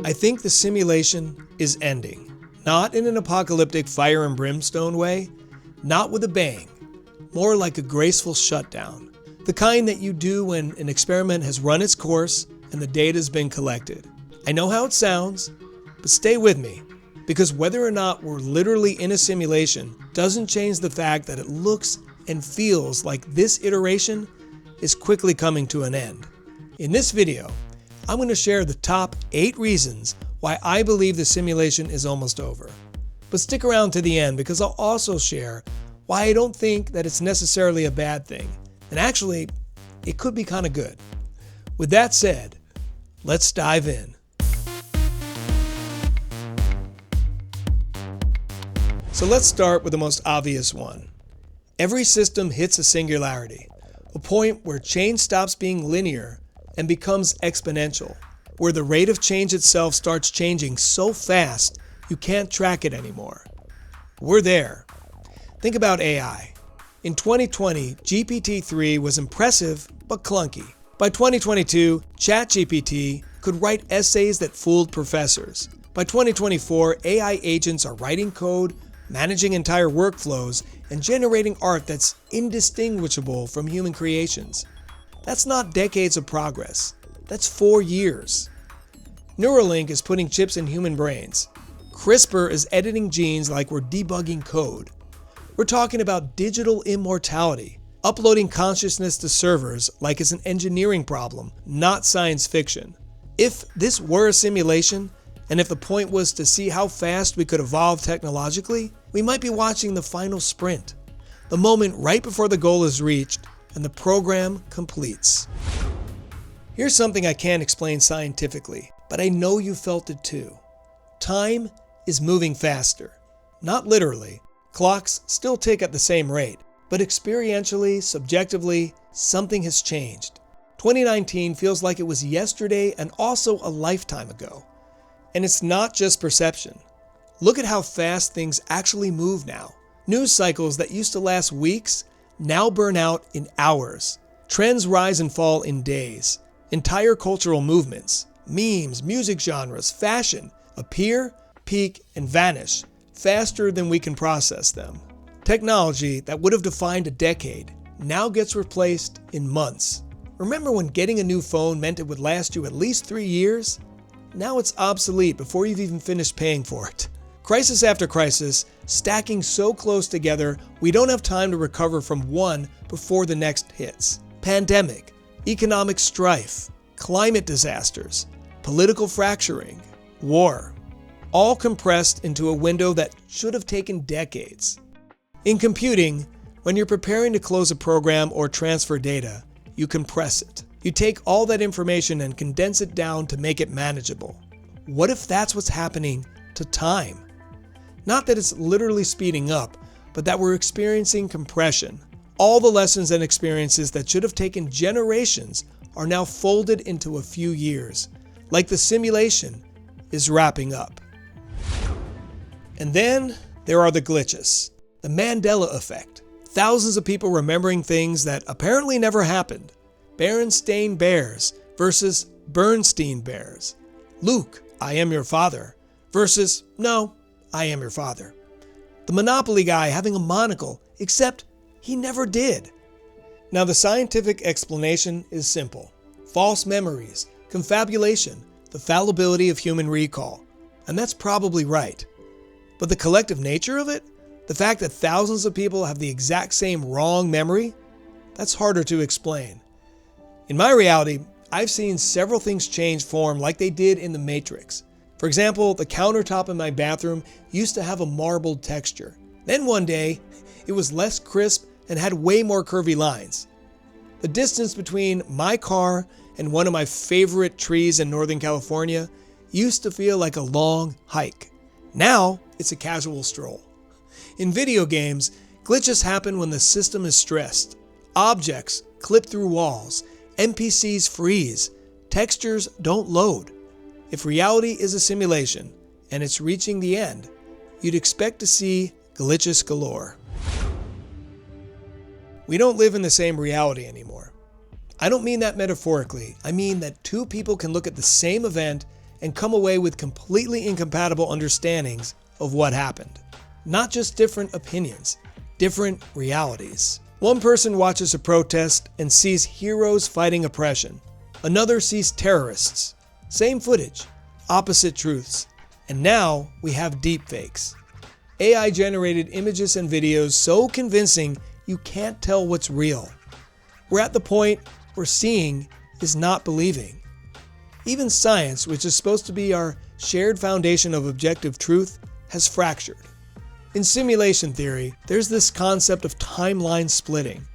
I think the simulation is ending. Not in an apocalyptic fire and brimstone way, not with a bang, more like a graceful shutdown. The kind that you do when an experiment has run its course and the data's been collected. I know how it sounds, but stay with me, because whether or not we're literally in a simulation doesn't change the fact that it looks and feels like this iteration is quickly coming to an end. In this video, I'm going to share the top 8 reasons why I believe the simulation is almost over. But stick around to the end because I'll also share why I don't think that it's necessarily a bad thing. And actually, it could be kind of good. With that said, let's dive in. So let's start with the most obvious one. Every system hits a singularity, a point where change stops being linear and becomes exponential, where the rate of change itself starts changing so fast you can't track it anymore. We're there. Think about AI. In 2020, GPT-3 was impressive but clunky. By 2022, ChatGPT could write essays that fooled professors. By 2024, AI agents are writing code, managing entire workflows, and generating art that's indistinguishable from human creations. That's not decades of progress. That's 4 years. Neuralink is putting chips in human brains. CRISPR is editing genes like we're debugging code. We're talking about digital immortality, uploading consciousness to servers like it's an engineering problem, not science fiction. If this were a simulation, and if the point was to see how fast we could evolve technologically, we might be watching the final sprint, the moment right before the goal is reached and the program completes. Here's something I can't explain scientifically, but I know you felt it too. Time is moving faster. Not literally. Clocks still tick at the same rate, but experientially, subjectively, something has changed. 2019 feels like it was yesterday and also a lifetime ago. And it's not just perception. Look at how fast things actually move now. News cycles that used to last weeks now burn out in hours. Trends rise and fall in days. Entire cultural movements, memes, music genres, fashion appear, peak, and vanish faster than we can process them. Technology that would have defined a decade now gets replaced in months. Remember when getting a new phone meant it would last you at least 3 years? Now it's obsolete before you've even finished paying for it. Crisis after crisis, stacking so close together we don't have time to recover from one before the next hits. Pandemic, economic strife, climate disasters, political fracturing, war, all compressed into a window that should have taken decades. In computing, when you're preparing to close a program or transfer data, you compress it. You take all that information and condense it down to make it manageable. What if that's what's happening to time? Not that it's literally speeding up, but that we're experiencing compression. All the lessons and experiences that should have taken generations are now folded into a few years, like the simulation is wrapping up. And then there are the glitches. The Mandela effect. Thousands of people remembering things that apparently never happened. Berenstain Bears versus Bernstein Bears. Luke, I am your father versus no, I am your father. The Monopoly guy having a monocle, except he never did. Now the scientific explanation is simple. False memories, confabulation, the fallibility of human recall. And that's probably right. But the collective nature of it, the fact that thousands of people have the exact same wrong memory, that's harder to explain. In my reality, I've seen several things change form like they did in the Matrix. For example, the countertop in my bathroom used to have a marbled texture. Then one day, it was less crisp and had way more curvy lines. The distance between my car and one of my favorite trees in Northern California used to feel like a long hike. Now, it's a casual stroll. In video games, glitches happen when the system is stressed. Objects clip through walls, NPCs freeze, textures don't load. If reality is a simulation and it's reaching the end, you'd expect to see glitches galore. We don't live in the same reality anymore. I don't mean that metaphorically. I mean that two people can look at the same event and come away with completely incompatible understandings of what happened. Not just different opinions, different realities. One person watches a protest and sees heroes fighting oppression. Another sees terrorists. Same footage, opposite truths. And now we have deepfakes. AI-generated images and videos so convincing you can't tell what's real. We're at the point where seeing is not believing. Even science, which is supposed to be our shared foundation of objective truth, has fractured. In simulation theory, there's this concept of timeline splitting.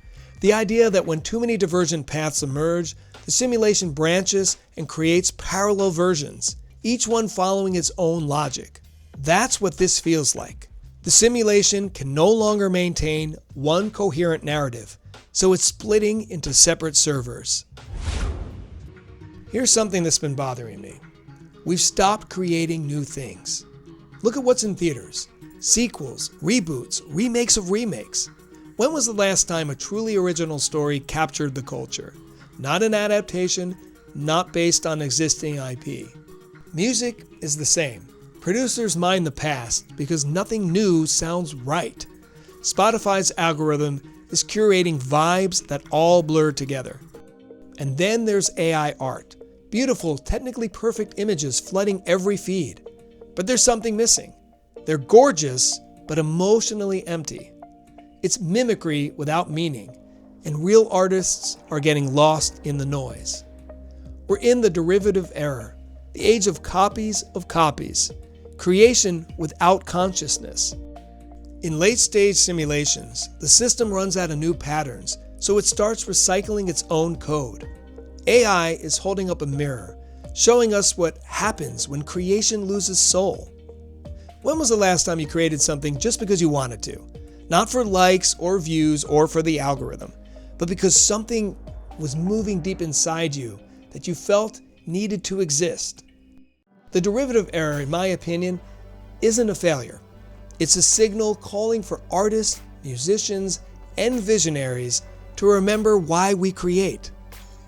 The idea that when too many divergent paths emerge, the simulation branches and creates parallel versions, each one following its own logic. That's what this feels like. The simulation can no longer maintain one coherent narrative, so it's splitting into separate servers. Here's something that's been bothering me. We've stopped creating new things. Look at what's in theaters. Sequels, reboots, remakes of remakes. When was the last time a truly original story captured the culture? Not an adaptation, not based on existing IP. Music is the same. Producers mine the past because nothing new sounds right. Spotify's algorithm is curating vibes that all blur together. And then there's AI art. Beautiful, technically perfect images flooding every feed. But there's something missing. They're gorgeous, but emotionally empty. It's mimicry without meaning, and real artists are getting lost in the noise. We're in the derivative era, the age of copies, creation without consciousness. In late-stage simulations, the system runs out of new patterns, so it starts recycling its own code. AI is holding up a mirror, showing us what happens when creation loses soul. When was the last time you created something just because you wanted to? Not for likes or views or for the algorithm, but because something was moving deep inside you that you felt needed to exist. The derivative era, in my opinion, isn't a failure. It's a signal calling for artists, musicians, and visionaries to remember why we create,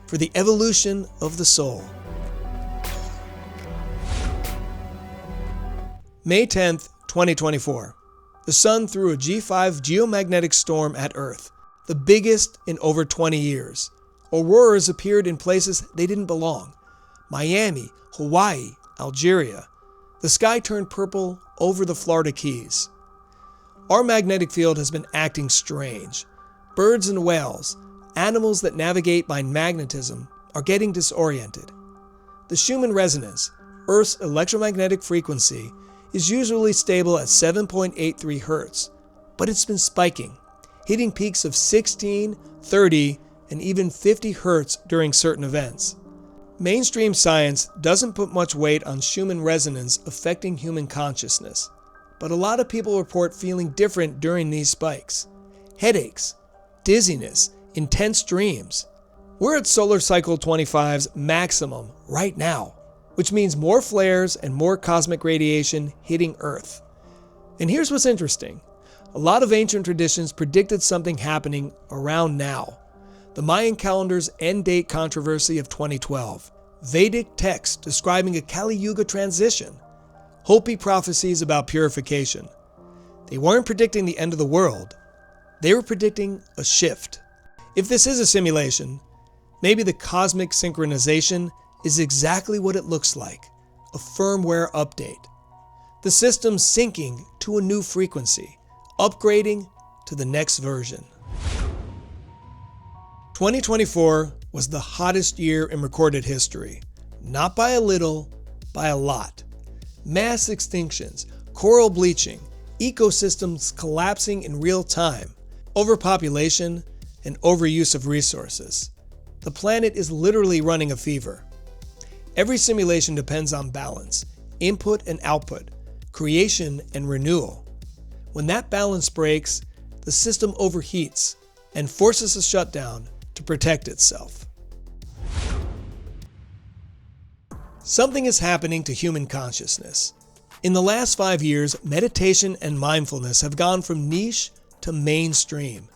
for the evolution of the soul. May 10th, 2024. The sun threw a G5 geomagnetic storm at Earth, the biggest in over 20 years. Auroras appeared in places they didn't belong. Miami, Hawaii, Algeria. The sky turned purple over the Florida Keys. Our magnetic field has been acting strange. Birds and whales, animals that navigate by magnetism, are getting disoriented. The Schumann resonance, Earth's electromagnetic frequency, is usually stable at 7.83 Hz, but it's been spiking, hitting peaks of 16, 30, and even 50 Hz during certain events. Mainstream science doesn't put much weight on Schumann resonance affecting human consciousness, but a lot of people report feeling different during these spikes. Headaches, dizziness, intense dreams. We're at solar cycle 25's maximum right now, which means more flares and more cosmic radiation hitting Earth. And here's what's interesting. A lot of ancient traditions predicted something happening around now. The Mayan calendar's end date controversy of 2012. Vedic texts describing a Kali Yuga transition. Hopi prophecies about purification. They weren't predicting the end of the world. They were predicting a shift. If this is a simulation, maybe the cosmic synchronization is exactly what it looks like, a firmware update. The system's syncing to a new frequency, upgrading to the next version. 2024 was the hottest year in recorded history. Not by a little, by a lot. Mass extinctions, coral bleaching, ecosystems collapsing in real time, overpopulation, and overuse of resources. The planet is literally running a fever. Every simulation depends on balance, input and output, creation and renewal. When that balance breaks, the system overheats and forces a shutdown to protect itself. Something is happening to human consciousness. In the last 5 years, meditation and mindfulness have gone from niche to mainstream.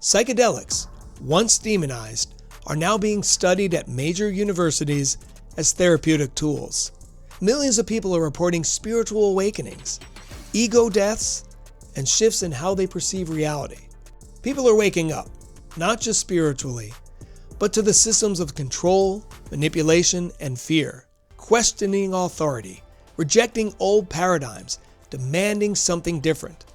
Psychedelics, once demonized, are now being studied at major universities as therapeutic tools. Millions of people are reporting spiritual awakenings, ego deaths, and shifts in how they perceive reality. People are waking up, not just spiritually, but to the systems of control, manipulation, and fear, questioning authority, rejecting old paradigms, demanding something different.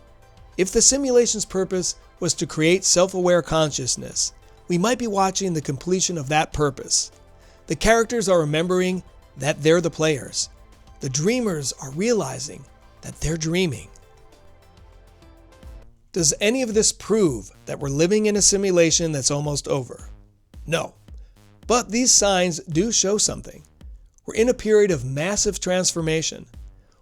If the simulation's purpose was to create self-aware consciousness, we might be watching the completion of that purpose. The characters are remembering that they're the players. The dreamers are realizing that they're dreaming. Does any of this prove that we're living in a simulation that's almost over? No. But these signs do show something. We're in a period of massive transformation.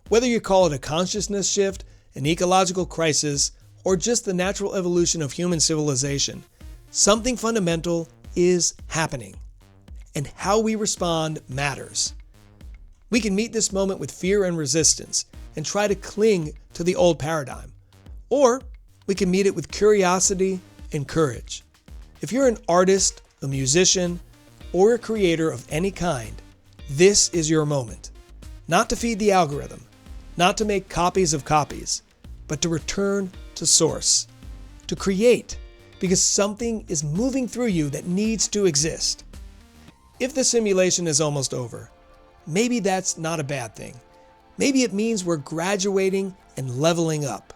Whether you call it a consciousness shift, an ecological crisis, or just the natural evolution of human civilization, something fundamental is happening. And how we respond matters. We can meet this moment with fear and resistance and try to cling to the old paradigm. Or we can meet it with curiosity and courage. If you're an artist, a musician, or a creator of any kind, this is your moment. Not to feed the algorithm, not to make copies of copies, but to return to source. To create, because something is moving through you that needs to exist. If the simulation is almost over, maybe that's not a bad thing. Maybe it means we're graduating and leveling up.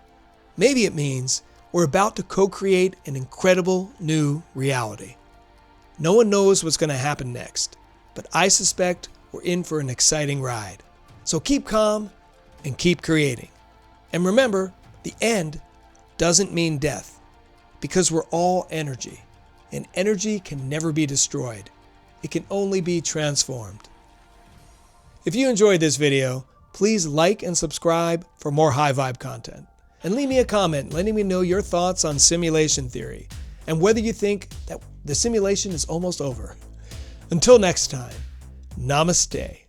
Maybe it means we're about to co-create an incredible new reality. No one knows what's going to happen next, but I suspect we're in for an exciting ride. So keep calm and keep creating. And remember, the end doesn't mean death, because we're all energy, and energy can never be destroyed. It can only be transformed. If you enjoyed this video, please like and subscribe for more high vibe content. And leave me a comment letting me know your thoughts on simulation theory and whether you think that the simulation is almost over. Until next time, namaste.